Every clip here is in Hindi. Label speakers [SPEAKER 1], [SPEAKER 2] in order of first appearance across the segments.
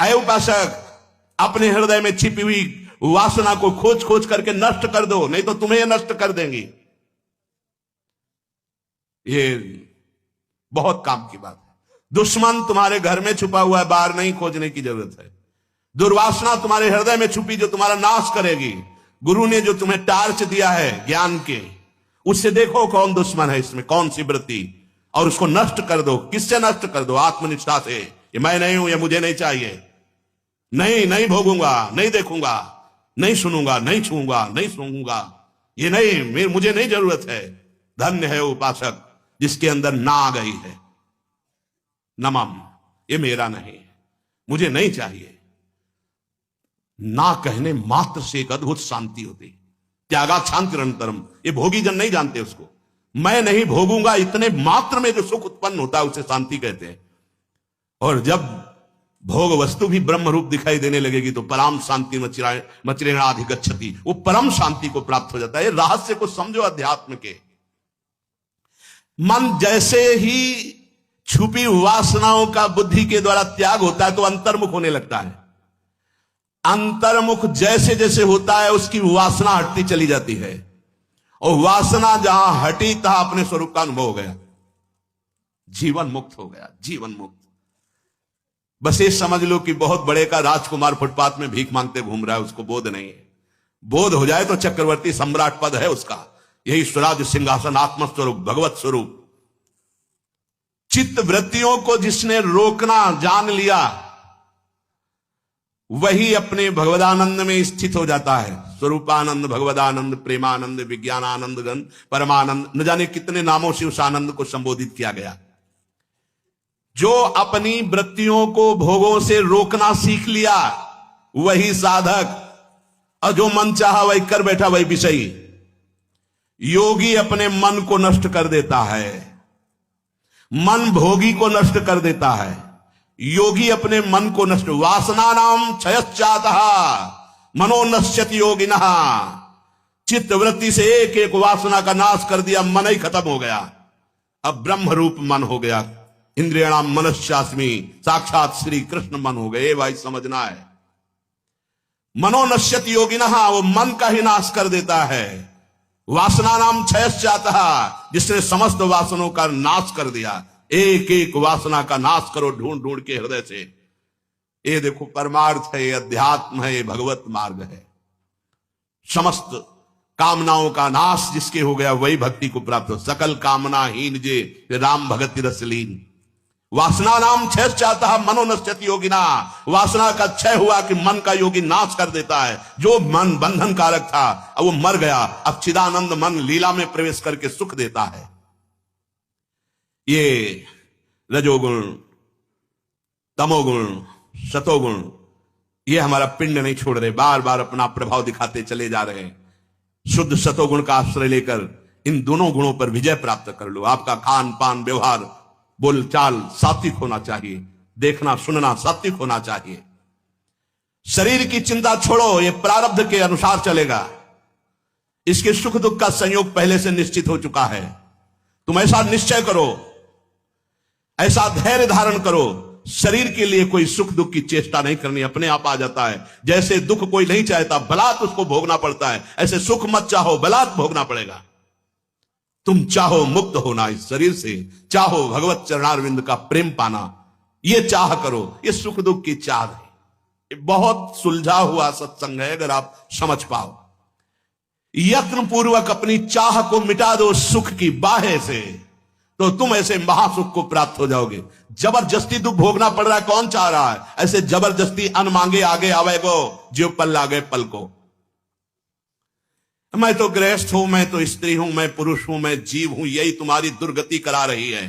[SPEAKER 1] अय उपासक, अपने हृदय में छिपी हुई वासना को खोज खोज करके नष्ट कर दो, नहीं तो तुम्हें नष्ट कर देंगी। ये बहुत काम की बात है। दुश्मन तुम्हारे घर में छुपा हुआ है, बाहर नहीं खोजने की जरूरत है। दुर्वासना तुम्हारे हृदय में छुपी जो तुम्हारा नाश करेगी। गुरु ने जो तुम्हें टार्च दिया है ज्ञान के, उससे देखो कौन दुश्मन है, इसमें कौन सी वृत्ति, और उसको नष्ट कर दो। किससे नष्ट कर दो? आत्मनिष्ठा से। ये मैं नहीं हूं, ये मुझे नहीं चाहिए, नहीं भोगूंगा, नहीं देखूंगा, नहीं सुनूंगा, नहीं छूंगा, नहीं सूंघूंगा, ये नहीं, मुझे नहीं जरूरत है। धन्य है उपासक जिसके अंदर ना आ गई है नमम, ये मेरा नहीं, मुझे नहीं चाहिए। ना कहने मात्र से एक अद्भुत शांति होती। त्यागात शांति निरंतरम, ये भोगी जन नहीं जानते उसको। मैं नहीं भोगूंगा, इतने मात्र में जो सुख उत्पन्न होता है उसे शांति कहते हैं। और जब भोग वस्तु भी ब्रह्म रूप दिखाई देने लगेगी तो परम शांति मचिरेणाधिगच्छति, वो परम शांति को प्राप्त हो जाता है। रहस्य को समझो अध्यात्म के। मन जैसे ही छुपी वासनाओं का बुद्धि के द्वारा त्याग होता है तो अंतर्मुख होने लगता है। अंतर्मुख जैसे जैसे होता है उसकी वासना हटती चली जाती है, और वासना जहां हटी तहां अपने स्वरूप का अनुभव हो गया, जीवन मुक्त हो गया, जीवन मुक्त। बस ये समझ लो कि बहुत बड़े का राजकुमार फुटपाथ में भीख मांगते घूम रहा है, उसको बोध नहीं है। बोध हो जाए तो चक्रवर्ती सम्राट पद है उसका। यही स्वराज सिंहासन आत्मस्वरूप भगवत स्वरूप। चित्त वृत्तियों को जिसने रोकना जान लिया वही अपने भगवदानंद में स्थित हो जाता है। स्वरूपानंद, भगवदानंद, प्रेमानंद, विज्ञानानंद, गण परमानंद, न जाने कितने नामों से उस आनंद को संबोधित किया गया। जो अपनी वृत्तियों को भोगों से रोकना सीख लिया वही साधक, और जो मन चाहा वही कर बैठा वही विषयी। योगी अपने मन को नष्ट कर देता है, मन भोगी को नष्ट कर देता है। योगी अपने मन को नष्ट, वासना नाम क्षयश्चातः मनो नश्यति योगिनः। चित्त वृत्ति से एक एक वासना का नाश कर दिया, मन ही खत्म हो गया। अब ब्रह्म रूप मन हो गया। इंद्रियाणाम मनश्चास्मि, साक्षात श्री कृष्ण मन हो गए। भाई समझना है, मनो नश्यति योगिनः, वो मन का ही नाश कर देता है। वासना नाम क्षयश्चातः, जिसने समस्त वासनों का नाश कर दिया। एक एक वासना का नाश करो ढूंढ ढूंढ के हृदय से। ये देखो परमार्थ है, अध्यात्म है, भगवत मार्ग है। समस्त कामनाओं का नाश जिसके हो गया वही भक्ति को प्राप्त हो। सकल कामना हीन जे राम भगति रसलीन। वासना नाम क्षय चाहता मनो नश्यति योगिना। वासना का क्षय हुआ कि मन का योगी नाश कर देता है। जो मन बंधन कारक था अब वो मर गया। अब चिदानंद मन लीला में प्रवेश करके सुख देता है। ये रजोगुण, तमोगुण, सतोगुण, ये हमारा पिंड नहीं छोड़ रहे, बार बार अपना प्रभाव दिखाते चले जा रहे हैं। शुद्ध सतोगुण का आश्रय लेकर इन दोनों गुणों पर विजय प्राप्त कर लो। आपका खान पान व्यवहार बोलचाल सात्विक होना चाहिए, देखना सुनना सात्विक होना चाहिए। शरीर की चिंता छोड़ो, ये प्रारब्ध के अनुसार चलेगा। इसके सुख दुख का संयोग पहले से निश्चित हो चुका है। तुम ऐसा निश्चय करो, ऐसा धैर्य धारण करो, शरीर के लिए कोई सुख दुख की चेष्टा नहीं करनी, अपने आप आ जाता है। जैसे दुख कोई नहीं चाहता, बलात् उसको भोगना पड़ता है, ऐसे सुख मत चाहो, बलात् भोगना पड़ेगा। तुम चाहो मुक्त होना इस शरीर से, चाहो भगवत चरणारविंद का प्रेम पाना, ये चाह करो। ये सुख दुख की चाह है, ये बहुत सुलझा हुआ सत्संग है। अगर आप समझ पाओ, यत्न पूर्वक अपनी चाह को मिटा दो सुख की बाहे से, तो तुम ऐसे महासुख को प्राप्त हो जाओगे। जबरदस्ती दुख भोगना पड़ रहा है, कौन चाह रहा है? ऐसे जबरदस्ती अन मांगे आगे आवेगो, जो पल लागे पल को। मैं तो गृहस्थ हूं, मैं तो स्त्री हूं, मैं पुरुष हूं, मैं जीव हूं, यही तुम्हारी दुर्गति करा रही है।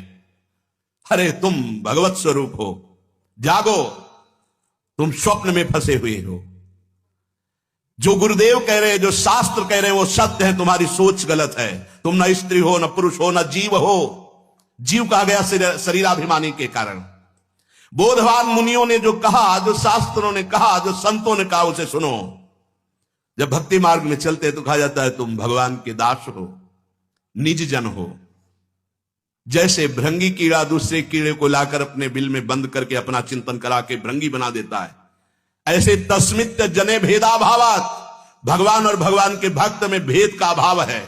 [SPEAKER 1] अरे तुम भगवत स्वरूप हो, जागो। तुम स्वप्न में फंसे हुए हो। जो गुरुदेव कह रहे हैं, जो शास्त्र कह रहे हैं वो सत्य है, तुम्हारी सोच गलत है। तुम न स्त्री हो, न पुरुष हो, न जीव हो। जीव कहा गया शरीराभिमानी के कारण। बोधवान मुनियों ने जो कहा, जो शास्त्रों ने कहा, जो संतों ने कहा, उसे सुनो। जब भक्ति मार्ग में चलते तो कहा जाता है तुम भगवान के दास हो, निज जन हो। जैसे भृंगी कीड़ा दूसरे कीड़े को लाकर अपने बिल में बंद करके अपना चिंतन करा के भृंगी बना देता है, ऐसे तस्मित जने भेदाभावात, भगवान और भगवान के भक्त में भेद का अभाव है,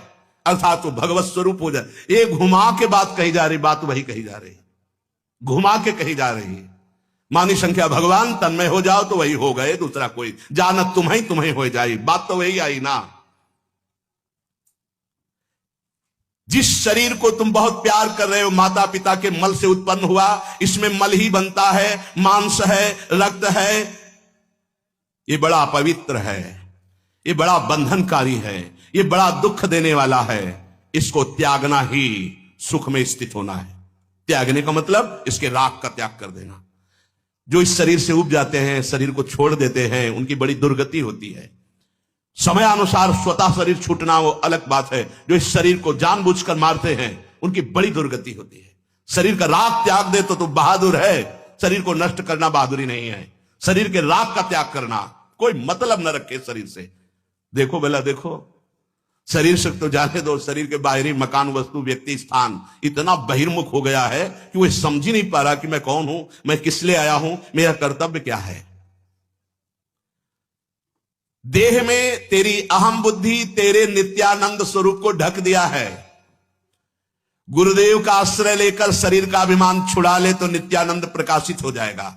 [SPEAKER 1] अर्थात वो भगवत स्वरूप हो जाए। ये घुमा के बात कही जा रही, बात वही कही जा रही, घुमा के कही जा रही है। मानी संख्या भगवान तन्मय हो जाओ तो वही हो गए, दूसरा कोई जानत तुम्हें हो जाए, बात तो वही आई ना। जिस शरीर को तुम बहुत प्यार कर रहे हो, माता पिता के मल से उत्पन्न हुआ, इसमें मल ही बनता है, मांस है, रक्त है, ये बड़ा अपवित्र है, ये बड़ा बंधनकारी है, ये बड़ा दुख देने वाला है। इसको त्यागना ही सुख में स्थित होना है। त्यागने का मतलब इसके राग का त्याग कर देना। जो इस शरीर से उब जाते हैं, शरीर को छोड़ देते हैं, उनकी बड़ी दुर्गति होती है। समय अनुसार स्वतः शरीर छूटना वो अलग बात है। जो इस शरीर को जानबूझकर मारते हैं, उनकी बड़ी दुर्गति होती है। शरीर का राग त्याग दे तो बहादुर है, शरीर को नष्ट करना बहादुरी नहीं है। शरीर के राग का त्याग करना, कोई मतलब न रखे शरीर से। देखो भला देखो, शरीर से तो जाने दो, शरीर के बाहरी मकान, वस्तु, व्यक्ति, स्थान इतना बहिर्मुख हो गया है कि वो समझ ही नहीं पा रहा कि मैं कौन हूं, मैं किस लिए आया हूं, मेरा कर्तव्य क्या है। देह में तेरी अहम बुद्धि तेरे नित्यानंद स्वरूप को ढक दिया है। गुरुदेव का आश्रय लेकर शरीर का अभिमान छुड़ा ले तो नित्यानंद प्रकाशित हो जाएगा।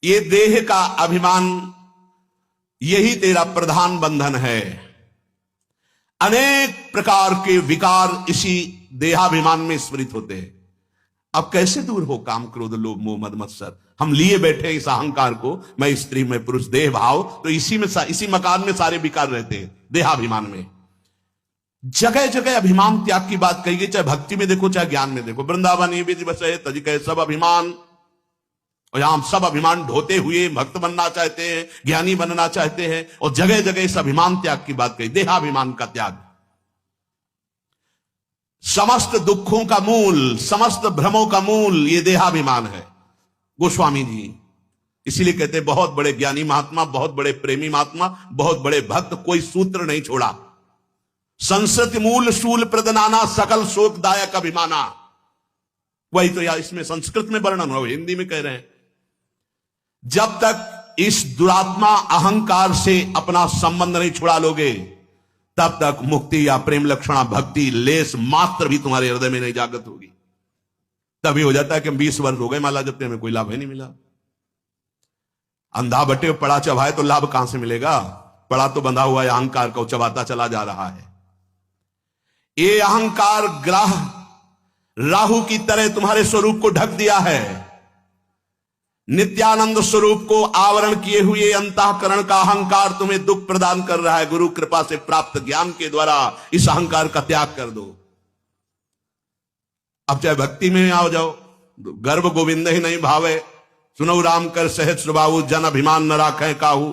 [SPEAKER 1] ये देह का अभिमान, यही तेरा प्रधान बंधन है। अनेक प्रकार के विकार इसी देहाभिमान में स्मृत होते हैं। अब कैसे दूर हो काम, क्रोध, लोभ, मोह, मद, मत्सर। हम लिए बैठे इस अहंकार को, मैं स्त्री, मैं पुरुष, देह भाव, तो इसी मकान में सारे विकार रहते हैं, देहाभिमान में। जगह जगह अभिमान त्याग की बात कही गई, चाहे भक्ति में देखो चाहे ज्ञान में देखो। वृंदावन विधि बसे तज कहे सब अभिमान, और यहां हम सब अभिमान ढोते हुए भक्त बनना चाहते हैं, ज्ञानी बनना चाहते हैं, और जगह जगह इस अभिमान त्याग की बात कही, देहाभिमान का त्याग। समस्त दुखों का मूल, समस्त भ्रमों का मूल ये देहाभिमान है। गोस्वामी जी इसीलिए कहते हैं, बहुत बड़े ज्ञानी महात्मा, बहुत बड़े प्रेमी महात्मा, बहुत बड़े भक्त, कोई सूत्र नहीं छोड़ा। संस्कृति मूल शूल प्रदनाना सकल शोकदायक अभिमाना, वही तो यार इसमें संस्कृत में वर्णन हो, हिंदी में कह रहे हैं। जब तक इस दुरात्मा अहंकार से अपना संबंध नहीं छुड़ा लोगे, तब तक मुक्ति या प्रेम लक्षणा भक्ति लेस मात्र भी तुम्हारे हृदय में नहीं जागृत होगी। तभी हो जाता है कि 20 वर्ष हो गए माला जपते, हमें कोई लाभ ही नहीं मिला। अंधा बटे पड़ा चबाए तो लाभ कहां से मिलेगा? पड़ा तो बंधा हुआ है अहंकार को, चबाता चला जा रहा है। ये अहंकार ग्रह राहु की तरह तुम्हारे स्वरूप को ढक दिया है। नित्यानंद स्वरूप को आवरण किए हुए अंतःकरण का अहंकार तुम्हें दुख प्रदान कर रहा है। गुरु कृपा से प्राप्त ज्ञान के द्वारा इस अहंकार का त्याग कर दो। अब चाहे भक्ति में आओ जाओ, गर्भ गोविंद ही नहीं भावे, सुनौ राम कर सहज स्वभाव, जन अभिमान न राखे काहू,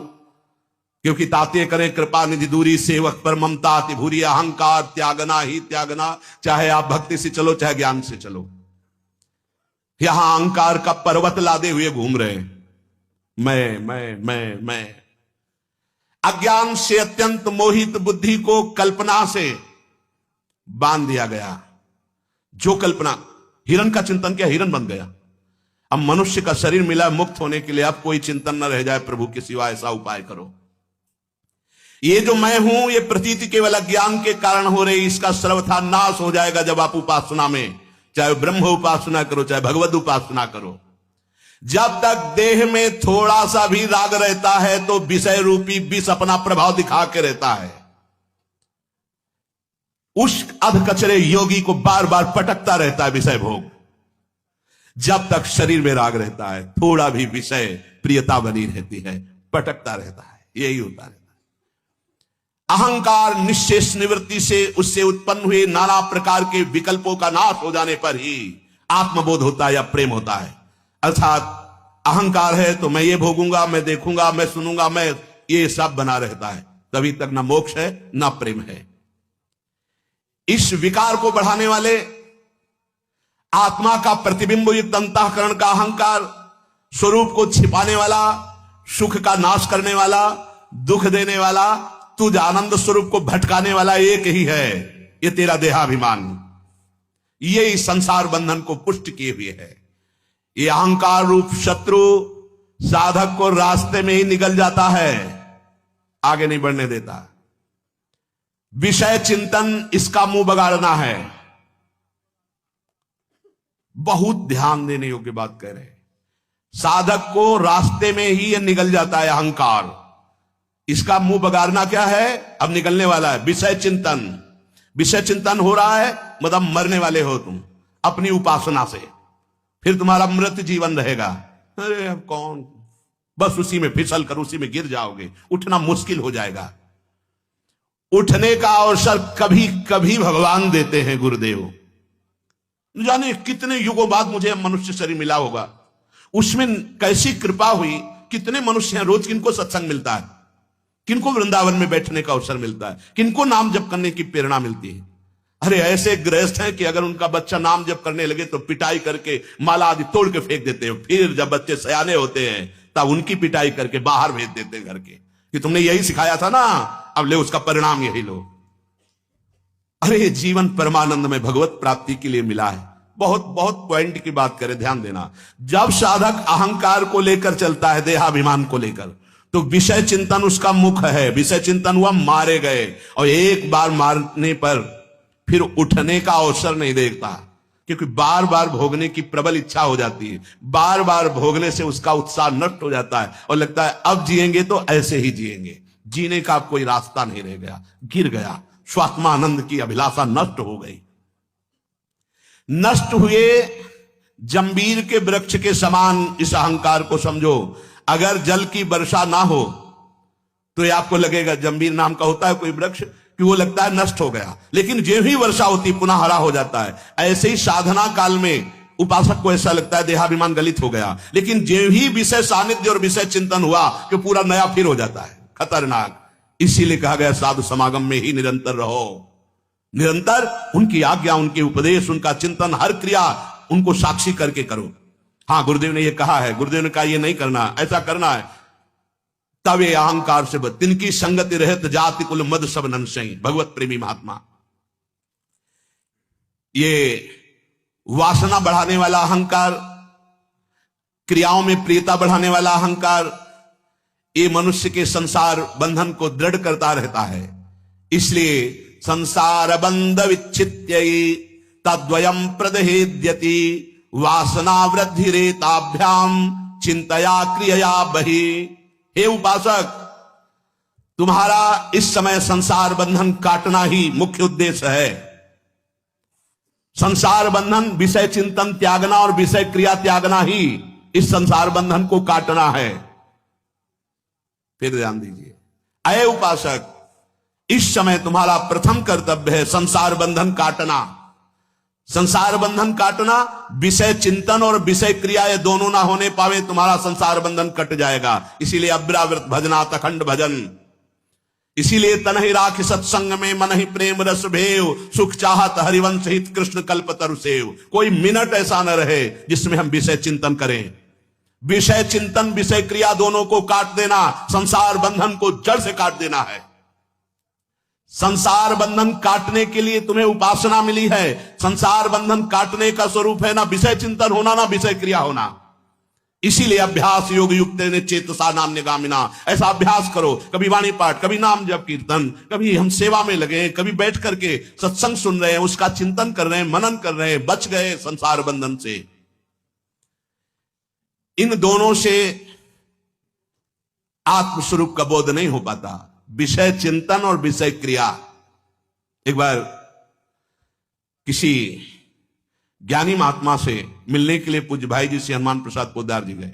[SPEAKER 1] क्योंकि ताते करें कृपा निधि दूरी, सेवक पर ममता अति भूरी, अहंकार त्यागना ही त्यागना। चाहे आप भक्ति से चलो चाहे ज्ञान से चलो, यहां अहंकार का पर्वत लादे हुए घूम रहे हैं। मैं अज्ञान से अत्यंत मोहित बुद्धि को कल्पना से बांध दिया गया। जो कल्पना, हिरण का चिंतन किया, हिरण बन गया। अब मनुष्य का शरीर मिला मुक्त होने के लिए, अब कोई चिंतन न रह जाए प्रभु के सिवा, ऐसा उपाय करो। ये जो मैं हूं, ये प्रतीति केवल अज्ञान के कारण हो रही, इसका सर्वथा नाश हो जाएगा जब आप उपासना में, चाहे ब्रह्म उपासना करो चाहे भगवत उपासना करो। जब तक देह में थोड़ा सा भी राग रहता है तो विषय रूपी विष अपना प्रभाव दिखा के रहता है। उस अधकचरे योगी को बार बार पटकता रहता है विषय भोग। जब तक शरीर में राग रहता है, थोड़ा भी विषय प्रियता बनी रहती है, पटकता रहता है, यही होता रहता है। अहंकार निश्चेष निवृत्ति से उससे उत्पन्न हुए नाना प्रकार के विकल्पों का नाश हो जाने पर ही आत्मबोध होता है या प्रेम होता है। अर्थात अहंकार है तो मैं ये भोगूंगा, मैं देखूंगा, मैं सुनूंगा, मैं, ये सब बना रहता है, तभी तक ना मोक्ष है ना प्रेम है। इस विकार को बढ़ाने वाले आत्मा का प्रतिबिंब युक्त अंतःकरण का अहंकार, स्वरूप को छिपाने वाला, सुख का नाश करने वाला, दुख देने वाला, तुझ आनंद स्वरूप को भटकाने वाला एक ही है, ये तेरा देहाभिमान। ये संसार बंधन को पुष्ट किए हुए है। ये अहंकार रूप शत्रु साधक को रास्ते में ही निकल जाता है, आगे नहीं बढ़ने देता। विषय चिंतन इसका मुंह बगाड़ना है। बहुत ध्यान देने योग्य बात कह रहे हैं। साधक को रास्ते में ही ये निकल जाता है अहंकार। इसका मुंह बगाड़ना क्या है? अब निकलने वाला है विषय चिंतन। विषय चिंतन हो रहा है मतलब मरने वाले हो तुम अपनी उपासना से, फिर तुम्हारा मृत जीवन रहेगा। अरे अब कौन, बस उसी में फिसल कर उसी में गिर जाओगे, उठना मुश्किल हो जाएगा। उठने का अवसर कभी कभी भगवान देते हैं गुरुदेव। जाने कितने युगों बाद मुझे मनुष्य शरीर मिला होगा, उसमें कैसी कृपा हुई। कितने मनुष्य हैं रोज किनको सत्संग मिलता है, किनको वृंदावन में बैठने का अवसर मिलता है, किनको नाम जप करने की प्रेरणा मिलती है। अरे ऐसे गृहस्थ हैं कि अगर उनका बच्चा नाम जप करने लगे तो पिटाई करके माला आदि तोड़ के फेंक देते हैं। फिर जब बच्चे सयाने होते हैं तब उनकी पिटाई करके बाहर भेज देते हैं घर के, कि तुमने यही सिखाया था ना, अब ले उसका परिणाम यही लो। अरे जीवन परमानंद में भगवत प्राप्ति के लिए मिला है। बहुत बहुत पॉइंट की बात करें, ध्यान देना। जब साधक अहंकार को लेकर चलता है, देहाभिमान को लेकर, तो विषय चिंतन उसका मुख है। विषय चिंतन हुआ मारे गए, और एक बार मारने पर फिर उठने का अवसर नहीं देखता, क्योंकि बार बार भोगने की प्रबल इच्छा हो जाती है। बार बार भोगने से उसका उत्साह नष्ट हो जाता है और लगता है अब जिएंगे तो ऐसे ही जिएंगे, जीने का कोई रास्ता नहीं रह गया, गिर गया। स्वात्मानंद की अभिलाषा नष्ट हो गई। नष्ट हुए जंबीर के वृक्ष के समान इस अहंकार को समझो। अगर जल की वर्षा ना हो तो ये आपको लगेगा, जंबीर नाम का होता है कोई वृक्ष, कि वो लगता है नष्ट हो गया, लेकिन जो ही वर्षा होती पुनः हरा हो जाता है। ऐसे ही साधना काल में उपासक को ऐसा लगता है देहाभिमान गलित हो गया, लेकिन जो ही विषय सानिध्य और विषय चिंतन हुआ कि पूरा नया फिर हो जाता है। खतरनाक। इसीलिए कहा गया साधु समागम में ही निरंतर रहो। निरंतर उनकी आज्ञा, उनके उपदेश, उनका चिंतन, हर क्रिया उनको साक्षी करके करो। हाँ, गुरुदेव ने ये कहा है, गुरुदेव ने कहा ये नहीं करना, ऐसा करना है, तब ये अहंकार से बच। तिनकी संगति रहत जाति कुल मद सब नंसई। भगवत प्रेमी महात्मा। ये वासना बढ़ाने वाला अहंकार, क्रियाओं में प्रियता बढ़ाने वाला अहंकार, ये मनुष्य के संसार बंधन को दृढ़ करता रहता है। इसलिए संसार बंध विच्छित्य तद्वयम प्रदहेद्यति वासना वृद्धि रेताभ्याम चिंतया क्रिया बहि। हे उपासक, तुम्हारा इस समय संसार बंधन काटना ही मुख्य उद्देश्य है। संसार बंधन, विषय चिंतन त्यागना और विषय क्रिया त्यागना ही इस संसार बंधन को काटना है। फिर ध्यान दीजिए, अय उपासक, इस समय तुम्हारा प्रथम कर्तव्य है संसार बंधन काटना। संसार बंधन काटना, विषय चिंतन और विषय क्रिया ये दोनों ना होने पावे, तुम्हारा संसार बंधन कट जाएगा। इसीलिए अव्रावृत भजना अखंड भजन। इसीलिए तनहि राख सत्संग में मन ही प्रेम रस भेव, सुख चाहत हरिवंश हित कृष्ण कल्प तरु सेव। कोई मिनट ऐसा न रहे जिसमें हम विषय चिंतन करें। विषय चिंतन विषय क्रिया दोनों को काट देना, संसार बंधन को जड़ से काट देना है। संसार बंधन काटने के लिए तुम्हें उपासना मिली है। संसार बंधन काटने का स्वरूप है ना विषय चिंतन होना, ना विषय क्रिया होना। इसीलिए अभ्यास योग युक्त ने चेतसा नाम निगामिना। ऐसा अभ्यास करो, कभी वाणी पाठ, कभी नाम जप कीर्तन, कभी हम सेवा में लगे, कभी बैठ करके सत्संग सुन रहे हैं, उसका चिंतन कर रहे हैं, मनन कर रहे हैं, बच गए संसार बंधन से। इन दोनों से आत्मस्वरूप का बोध नहीं हो पाता, विषय चिंतन और विषय क्रिया। एक बार किसी ज्ञानी महात्मा से मिलने के लिए पूज्य भाई जी से हनुमान प्रसाद पोद्दार जी गए,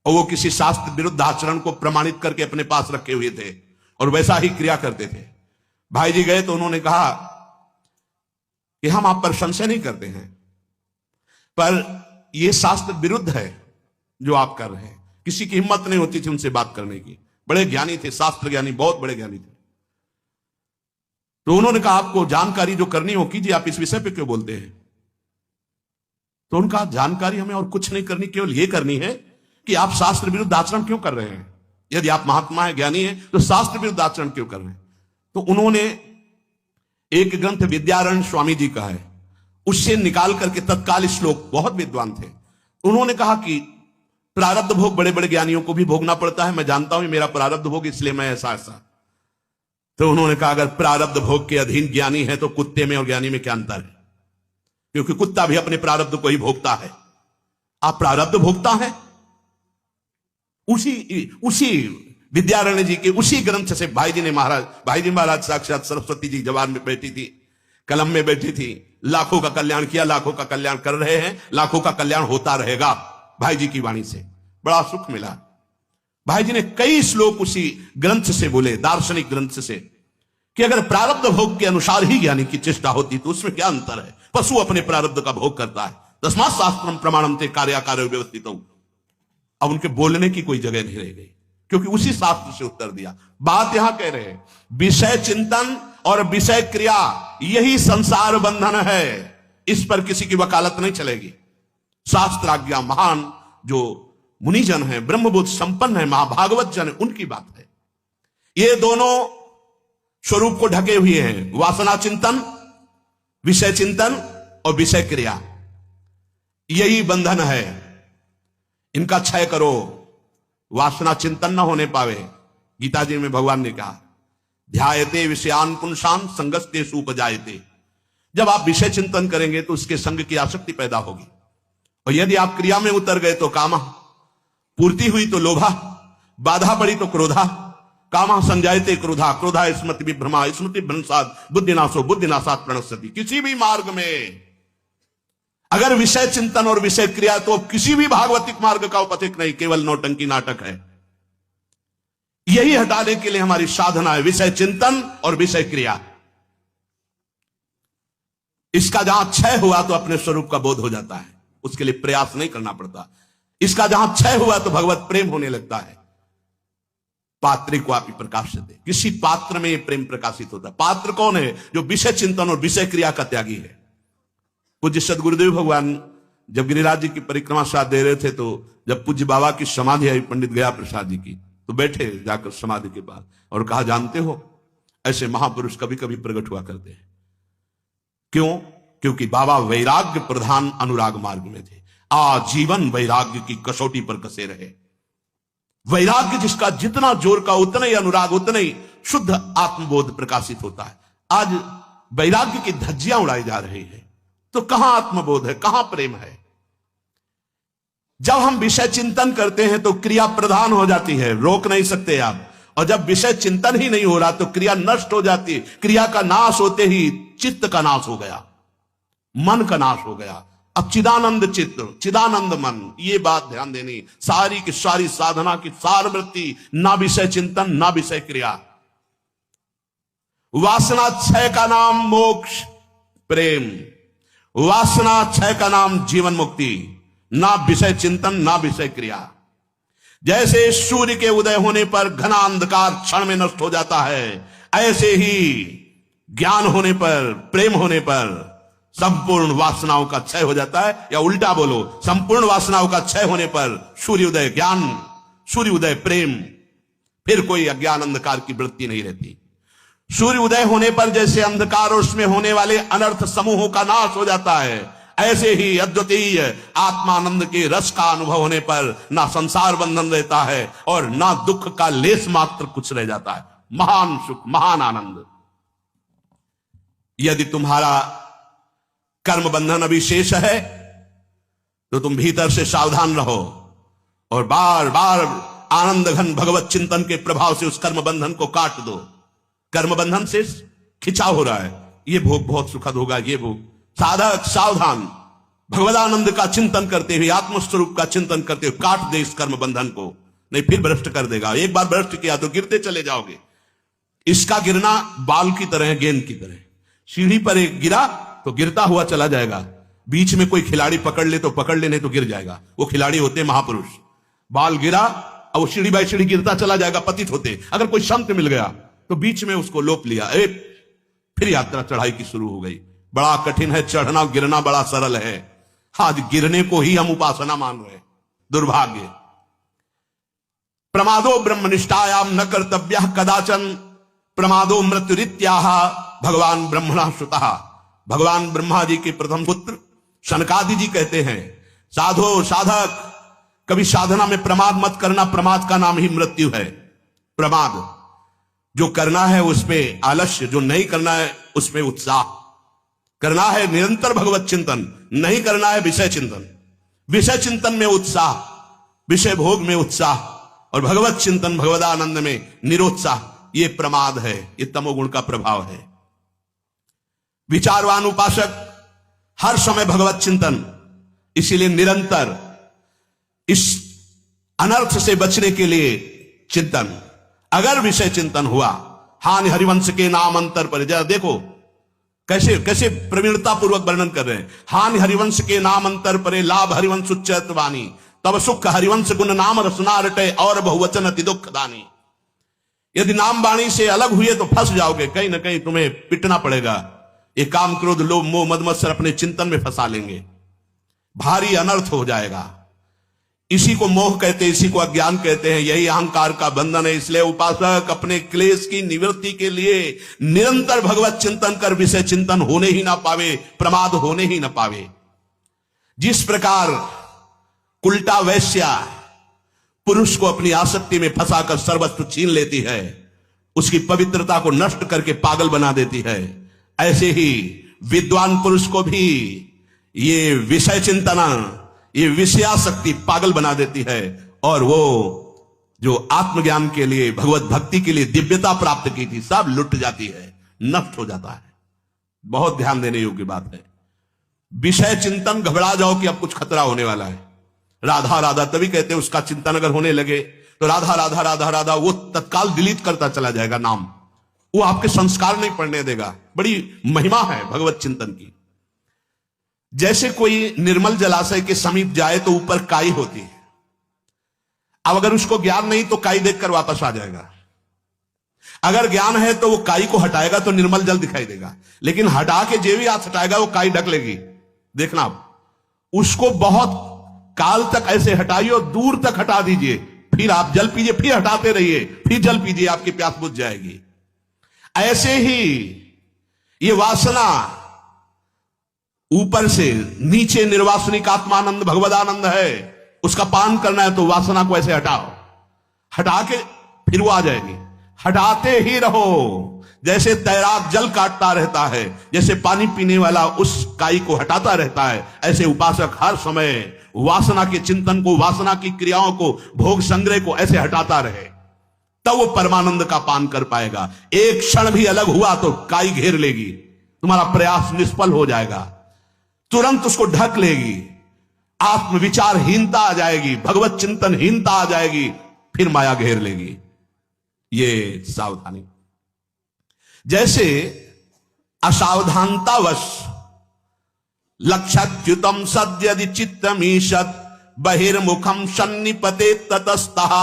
[SPEAKER 1] और वो किसी शास्त्र विरुद्ध आचरण को प्रमाणित करके अपने पास रखे हुए थे और वैसा ही क्रिया करते थे। भाई जी गए तो उन्होंने कहा कि हम आप पर संशय नहीं करते हैं, पर यह शास्त्र विरुद्ध है जो आप कर रहे हैं। किसी की हिम्मत नहीं होती थी उनसे बात करने की। बड़े ज्ञानी थे, शास्त्र ज्ञानी, बहुत बड़े ज्ञानी थे। तो उन्होंने कहा आपको जानकारी जो करनी हो कीजिए, आप इस विषय पे क्यों बोलते हैं? तो उनका जानकारी हमें और कुछ नहीं करनी, केवल यह करनी है कि आप शास्त्र विरुद्ध आचरण क्यों कर रहे हैं। यदि आप महात्मा है, ज्ञानी है, तो शास्त्र विरुद्ध आचरण क्यों कर रहे हैं? तो उन्होंने एक ग्रंथ विद्यारण्य स्वामी जी का है, उससे निकाल करके तत्काल श्लोक, बहुत विद्वान थे, उन्होंने कहा कि प्रारब्ध भोग बड़े बड़े ज्ञानियों को भी भोगना पड़ता है, मैं जानता हूं मेरा प्रारब्ध भोग इसलिए मैं ऐसा। तो उन्होंने कहा अगर प्रारब्ध भोग के अधीन ज्ञानी है तो कुत्ते में और ज्ञानी में क्या अंतर है? क्योंकि कुत्ता भी अपने प्रारब्ध को ही भोगता है। आप प्रारब्ध भोगता है। उसी विद्यारण्य जी के उसी ग्रंथ से भाई जी महाराज साक्षात सरस्वती जी जवान में बैठी थी, कलम में बैठी थी, लाखों का कल्याण किया, लाखों का कल्याण कर रहे हैं, लाखों का कल्याण होता रहेगा। भाई जी की वाणी से बड़ा सुख मिला। भाई जी ने कई श्लोक उसी ग्रंथ से बोले, दार्शनिक ग्रंथ से, कि अगर प्रारब्ध भोग के अनुसार ही ज्ञानी की चेष्टा होती तो उसमें क्या अंतर है? पशु अपने प्रारब्ध का भोग करता है। तस्मात् शास्त्रम प्रमाणम ते कार्याकार्य व्यवस्थित। अब उनके बोलने की कोई जगह नहीं रह गई, क्योंकि उसी शास्त्र से उत्तर दिया। बात यहां कह रहे हैं विषय चिंतन और विषय क्रिया यही संसार बंधन है, इस पर किसी की वकालत नहीं चलेगी। शास्त्राज्ञा महान जो मुनिजन है, ब्रह्मबोध संपन्न है, महाभागवत जन है, उनकी बात है। ये दोनों स्वरूप को ढके हुए हैं, वासना चिंतन, विषय चिंतन और विषय क्रिया, यही बंधन है। इनका क्षय करो, वासना चिंतन न होने पावे। गीता जी में भगवान ने कहा ध्यायते विषयान पुंसान संगस्ते सुपजायते। जब आप विषय चिंतन करेंगे तो उसके संग की आसक्ति पैदा होगी, और यदि आप क्रिया में उतर गए तो कामा, पूर्ति हुई तो लोभा, बाधा पड़ी तो क्रोधा। कामा संजायते क्रोधा, क्रोधा स्मृति विभ्रमा, स्मृति भ्रंशात् बुद्धिनाशो, बुद्धिनाशात् प्रणश्यति। किसी भी मार्ग में अगर विषय चिंतन और विषय क्रिया, तो किसी भी भागवतिक मार्ग का उपथिक नहीं, केवल नौटंकी नाटक है। यही हटाने के लिए हमारी साधना है, विषय चिंतन और विषय क्रिया। इसका जहां क्षय हुआ तो अपने स्वरूप का बोध हो जाता है, उसके लिए प्रयास नहीं करना पड़ता। इसका जहां क्षय हुआ तो भगवत प्रेम होने लगता है। पात्र को आप प्रकाशित, किसी पात्र में प्रेम प्रकाशित होता है। पात्र कौन है? जो विषय चिंतन और विषय क्रिया का त्यागी है। पूज्य सदगुरुदेव भगवान जब गिरिराज जी की परिक्रमा साथ दे रहे थे, तो जब पूज्य बाबा की समाधि आई पंडित गया प्रसाद जी की, तो बैठे जाकर समाधि के बाद और कहा जानते हो ऐसे महापुरुष कभी कभी प्रकट हुआ करते हैं। क्यों? क्योंकि बाबा वैराग्य प्रधान अनुराग मार्ग में थे, आजीवन वैराग्य की कसौटी पर कसे रहे। वैराग्य जिसका जितना जोर का उतना ही अनुराग, उतना ही शुद्ध आत्मबोध प्रकाशित होता है। आज वैराग्य की धज्जियां उड़ाई जा रही है, तो कहां आत्मबोध है, कहां प्रेम है? जब हम विषय चिंतन करते हैं तो क्रिया प्रधान हो जाती है, रोक नहीं सकते आप। और जब विषय चिंतन ही नहीं हो रहा तो क्रिया नष्ट हो जाती है। क्रिया का नाश होते ही चित्त का नाश हो गया, मन का नाश हो गया। अब चिदानंद चित्त, चिदानंद मन, ये बात ध्यान देनी। सारी की सारी साधना की सार वृत्ति, ना विषय चिंतन ना विषय क्रिया। वासना क्षय का नाम मोक्ष प्रेम, वासना क्षय का नाम जीवन मुक्ति, ना विषय चिंतन ना विषय क्रिया। जैसे सूर्य के उदय होने पर घना अंधकार क्षण में नष्ट हो जाता है, ऐसे ही ज्ञान होने पर, प्रेम होने पर संपूर्ण वासनाओं का क्षय हो जाता है। या उल्टा बोलो, संपूर्ण वासनाओं का क्षय होने पर सूर्योदय ज्ञान, सूर्योदय प्रेम, फिर कोई अज्ञान अंधकार की वृत्ति नहीं रहती। सूर्य उदय होने पर जैसे अंधकार और उसमें होने वाले अनर्थ समूहों का नाश हो जाता है, ऐसे ही अद्वितीय आत्मानंद के रस का अनुभव होने पर ना संसार बंधन रहता है और ना दुख का लेस मात्र कुछ रह जाता है। महान सुख, महान आनंद। यदि तुम्हारा कर्म बंधन अभी शेष है तो तुम भीतर से सावधान रहो और बार बार आनंद घन भगवत चिंतन के प्रभाव से उस कर्म बंधन को काट दो। कर्म बंधन से खिंचाव हो रहा है, ये भोग बहुत सुखद होगा, ये भोग। साधक सावधान, भगवदानंद का चिंतन करते हुए, आत्मस्वरूप का चिंतन करते हुए काट दे इस कर्म बंधन को, नहीं फिर भ्रष्ट कर देगा। एक बार भ्रष्ट किया तो गिरते चले जाओगे। इसका गिरना बाल की तरह है, गेंद की तरह। सीढ़ी पर एक गिरा तो गिरता हुआ चला जाएगा, बीच में कोई खिलाड़ी पकड़ ले तो पकड़ ले, नहीं तो गिर जाएगा। वो खिलाड़ी होते महापुरुष। बाल गिरा अब वो सीढ़ी बाई सीढ़ी गिरता चला जाएगा, पतित होते। अगर कोई संत मिल गया तो बीच में उसको लोप लिया, फिर यात्रा चढ़ाई की शुरू हो गई। बड़ा कठिन है चढ़ना, गिरना बड़ा सरल है। आज गिरने को ही हम उपासना मान रहे हैं, दुर्भाग्य। प्रमादो ब्रह्मनिष्ठायाम न कर्तव्य कदाचन प्रमादो मृत्युरित्याह भगवान ब्रह्मणा श्रुतः। भगवान ब्रह्मा जी के प्रथम पुत्र सनकादि जी कहते हैं, साधो साधक कभी साधना में प्रमाद मत करना, प्रमाद का नाम ही मृत्यु है। प्रमाद जो करना है उस पे आलस्य, जो नहीं करना है उस पे उत्साह। करना है निरंतर भगवत चिंतन, नहीं करना है विषय चिंतन। विषय चिंतन में उत्साह, विषय भोग में उत्साह, और भगवत चिंतन भगवदानंद में निरोत्साह, ये प्रमाद है, ये तमोगुण का प्रभाव है। विचारवान उपासक हर समय भगवत चिंतन, इसीलिए निरंतर इस अनर्थ से बचने के लिए चिंतन। अगर विषय चिंतन हुआ, हानि हरिवंश के नाम अंतर पर, जरा देखो कैसे कैसे प्रवीणता पूर्वक वर्णन कर रहे हैं। हानि हरिवंश के नाम अंतर परे, लाभ हरिवंश उच्चैत वाणी, तब सुख हरिवंश गुण नाम रसना रटे, और बहुवचन अति दुख दानी। यदि नाम वाणी से अलग हुए तो फंस जाओगे, कहीं ना कहीं तुम्हें पिटना पड़ेगा। ये काम क्रोध लोभ मोह मद मत्सर अपने चिंतन में फंसा लेंगे, भारी अनर्थ हो जाएगा। इसी को मोह कहते हैं, इसी को अज्ञान कहते हैं, यही अहंकार का बंधन है। इसलिए उपासक अपने क्लेश की निवृत्ति के लिए निरंतर भगवत चिंतन कर विषय चिंतन होने ही ना पावे, प्रमाद होने ही ना पावे। जिस प्रकार उल्टा वैश्या पुरुष को अपनी आसक्ति में फंसाकर सर्वस्व छीन लेती है, उसकी पवित्रता को नष्ट करके पागल बना देती है, ऐसे ही विद्वान पुरुष को भी ये विषय चिंतना, ये विषयासक्ति पागल बना देती है, और वो जो आत्मज्ञान के लिए, भगवत भक्ति के लिए दिव्यता प्राप्त की थी, सब लुट जाती है, नष्ट हो जाता है। बहुत ध्यान देने योग्य बात है। विषय चिंतन, घबरा जाओ कि अब कुछ खतरा होने वाला है। राधा राधा तभी कहते हैं, उसका चिंतन अगर होने लगे तो राधा राधा राधा राधा वो तत्काल डिलीट करता चला जाएगा नाम, वो आपके संस्कार नहीं पड़ने देगा। बड़ी महिमा है भगवत चिंतन की। जैसे कोई निर्मल जलाशय के समीप जाए तो ऊपर काई होती है, अब अगर उसको ज्ञान नहीं तो काई देखकर वापस आ जाएगा। अगर ज्ञान है तो वो काई को हटाएगा तो निर्मल जल दिखाई देगा, लेकिन हटा के जे भी हाथ हटाएगा वो काई ढक लेगी। देखना आप, उसको बहुत काल तक ऐसे हटाइए और दूर तक हटा दीजिए, फिर आप जल पीजिए, फिर हटाते रहिए, फिर जल पीजिए, आपकी प्यास बुझ जाएगी। ऐसे ही ये वासना ऊपर से नीचे निर्वासनिक आत्मानंद भगवदानंद है, उसका पान करना है तो वासना को ऐसे हटाओ, हटा के फिर वो आ जाएगी। हटाते ही रहो, जैसे तैराक जल काटता रहता है, जैसे पानी पीने वाला उस काई को हटाता रहता है, ऐसे उपासक हर समय वासना के चिंतन को, वासना की क्रियाओं को, भोग संग्रह को ऐसे हटाता रहे, तब वो परमानंद का पान कर पाएगा। एक क्षण भी अलग हुआ तो काई घेर लेगी, तुम्हारा प्रयास निष्फल हो जाएगा, तुरंत उसको ढक लेगी, आत्मविचारहीनता आ जाएगी, भगवत चिंतनहीनता आ जाएगी, फिर माया घेर लेगी। ये सावधानी। जैसे असावधानतावश लक्षच्युतम सद्यदि चित्तमीशत बहिर्मुखम सन्निपते ततस्तः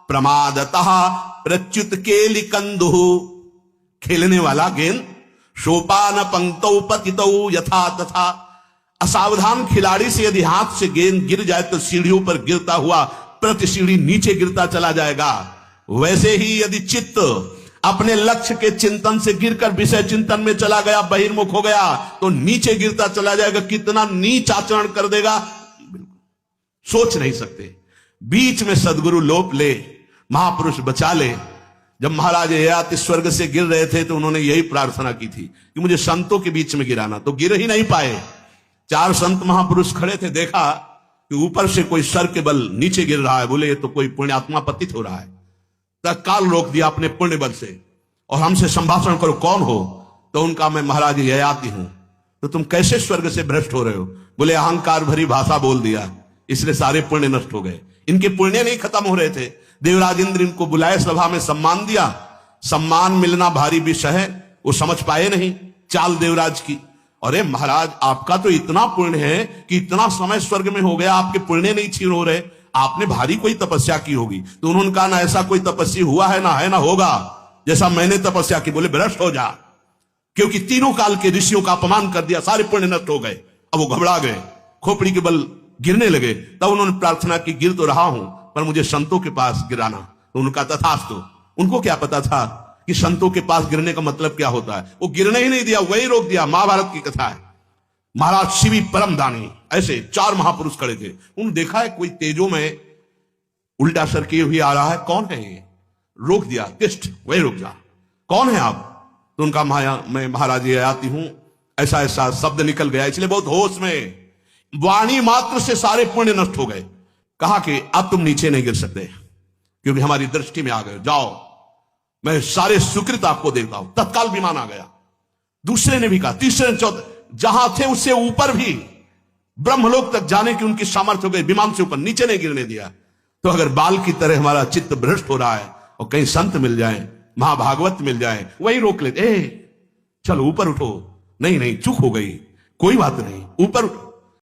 [SPEAKER 1] प्रमादतः प्रच्युत केलि कंदुः। खेलने वाला गेंद सोपान पंक्तौ पतितौ यथा तथा। असावधान खिलाड़ी से यदि हाथ से गेंद गिर जाए तो सीढ़ियों पर गिरता हुआ प्रति सीढ़ी नीचे गिरता चला जाएगा। वैसे ही यदि चित्त अपने लक्ष्य के चिंतन से गिरकर विषय चिंतन में चला गया, बहिर्मुख हो गया, तो नीचे गिरता चला जाएगा। कितना नीच आचरण कर देगा, सोच नहीं सकते। बीच में सदगुरु लोप ले, महापुरुष बचा ले। जब महाराज ययाति स्वर्ग से गिर रहे थे तो उन्होंने यही प्रार्थना की थी कि मुझे संतों के बीच में गिराना, तो गिर ही नहीं पाए। 4 संत महापुरुष खड़े थे, देखा कि ऊपर से कोई सर के बल नीचे गिर रहा है, बोले ये तो कोई पुण्यात्मा पतित हो रहा है। तत्काल रोक दिया अपने पुण्य बल से, और हमसे संभाषण करो, कौन हो? तो उनका मैं महाराज ययाति हूं। तो तुम कैसे स्वर्ग से भ्रष्ट हो रहे हो? बोले अहंकार भरी भाषा बोल दिया, इसलिए सारे पुण्य नष्ट हो गए। इनके पुण्य नहीं खत्म हो रहे थे। देवराज इंद्र इनको बुलाए, सभा में सम्मान दिया। सम्मान मिलना भारी विषय है, वो समझ पाए नहीं चाल देवराज की। अरे महाराज, आपका तो इतना पुण्य है कि इतना समय स्वर्ग में हो गया, आपके पुण्य नहीं छीन हो रहे, आपने भारी कोई तपस्या की होगी। तो उन्होंने कहा, ना ऐसा कोई तपस्या हुआ है, ना होगा जैसा मैंने तपस्या की। बोले भ्रष्ट हो जा, क्योंकि तीनों काल के ऋषियों का अपमान कर दिया, सारे पुण्य नष्ट हो गए। अब वो घबरा गए, खोपड़ी के बल गिरने लगे। तब उन्होंने प्रार्थना की, गिर तो रहा हूं पर मुझे संतों के पास गिराना। तो उनका तथास्तु। उनको क्या पता था कि संतों के पास गिरने का मतलब क्या होता है। वो गिरने ही नहीं दिया, वही रोक दिया। महाभारत की कथा है। महाराज शिवी परमदानी, ऐसे 4 महापुरुष खड़े थे। उन्होंने देखा है कोई तेजो में उल्टा सर किए हुए आ रहा है, कौन है ये? रोक दिया, तिष्ठ, वही रुक जा, कौन है आप? तो उनका मैं महाराज ये आती हूं, ऐसा ऐसा शब्द निकल गया, इसलिए बहुत होश में, वाणी मात्र से सारे पुण्य नष्ट हो गए। कहा कि अब तुम नीचे नहीं गिर सकते क्योंकि हमारी दृष्टि में आ गए, जाओ मैं सारे सुकृत आपको देता हूं। तत्काल विमान आ गया। दूसरे ने भी कहा, तीसरे ने, चौथे, जहां थे उससे ऊपर भी ब्रह्मलोक तक जाने की उनकी सामर्थ्य हो गई, विमान से ऊपर, नीचे नहीं गिरने दिया। तो अगर बाल की तरह हमारा चित्त भ्रष्ट हो रहा है और कहीं संत मिल जाए, महाभागवत मिल जाए, वही रोक लेते, चलो ऊपर उठो, नहीं नहीं चूक हो गई, कोई बात नहीं, ऊपर